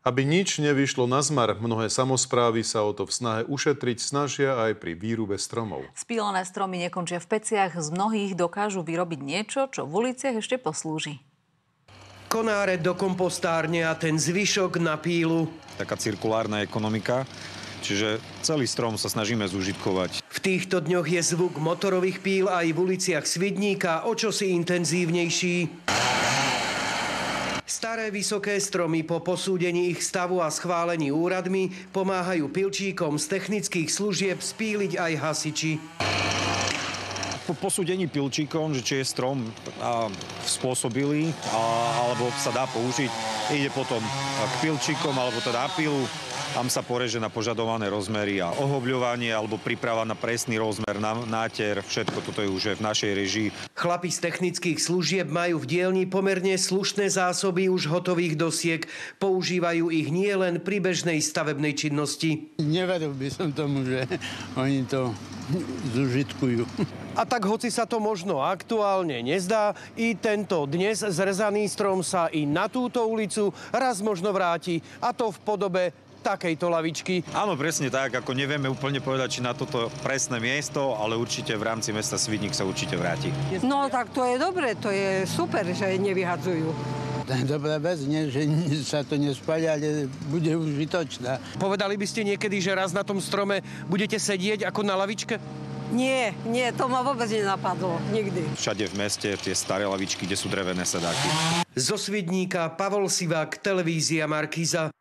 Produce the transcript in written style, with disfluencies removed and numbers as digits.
Aby nič nevyšlo na zmar, mnohé samosprávy sa o to v snahe ušetriť snažia aj pri výrube stromov. Spílené stromy nekončia v peciach, z mnohých dokážu vyrobiť niečo, čo v uliciach ešte poslúži. Konáre do kompostárne a ten zvyšok na pílu. Taká cirkulárna ekonomika, čiže celý strom sa snažíme zúžitkovať. V týchto dňoch je zvuk motorových píl aj v uliciach Svidníka o čosi intenzívnejší. Staré vysoké stromy po posúdení ich stavu a schválení úradmi pomáhajú pilčíkom z technických služieb spíliť aj hasiči. Po posúdení pilčíkom, že či je strom spôsobilý alebo sa dá použiť, ide potom k pilčíkom alebo teda na pilu. Tam sa poreže na požadované rozmery a ohobľovanie alebo príprava na presný rozmer, náter, všetko toto je už v našej režii. Chlapi z technických služieb majú v dielni pomerne slušné zásoby už hotových dosiek. Používajú ich nielen pri bežnej stavebnej činnosti. Neveril by som tomu, že oni to zužitkujú. A tak hoci sa to možno aktuálne nezdá, i tento dnes zrezaný strom sa i na túto ulicu raz možno vráti. A to v podobe takejto lavičky. Áno, presne tak, ako nevieme úplne povedať, či na toto presné miesto, ale určite v rámci mesta Svidník sa určite vráti. No tak to je dobre, to je super, že nevyhadzujú. Dobrá vec, nie, že sa to nespáľa, ale bude užitočná. Povedali by ste niekedy, že raz na tom strome budete sedieť ako na lavičke? Nie, to ma vôbec nenapadlo, nikdy. Všade v meste tie staré lavičky, kde sú drevené sedáky. Zo Svidníka Pavol Sivák, televízia Markíza.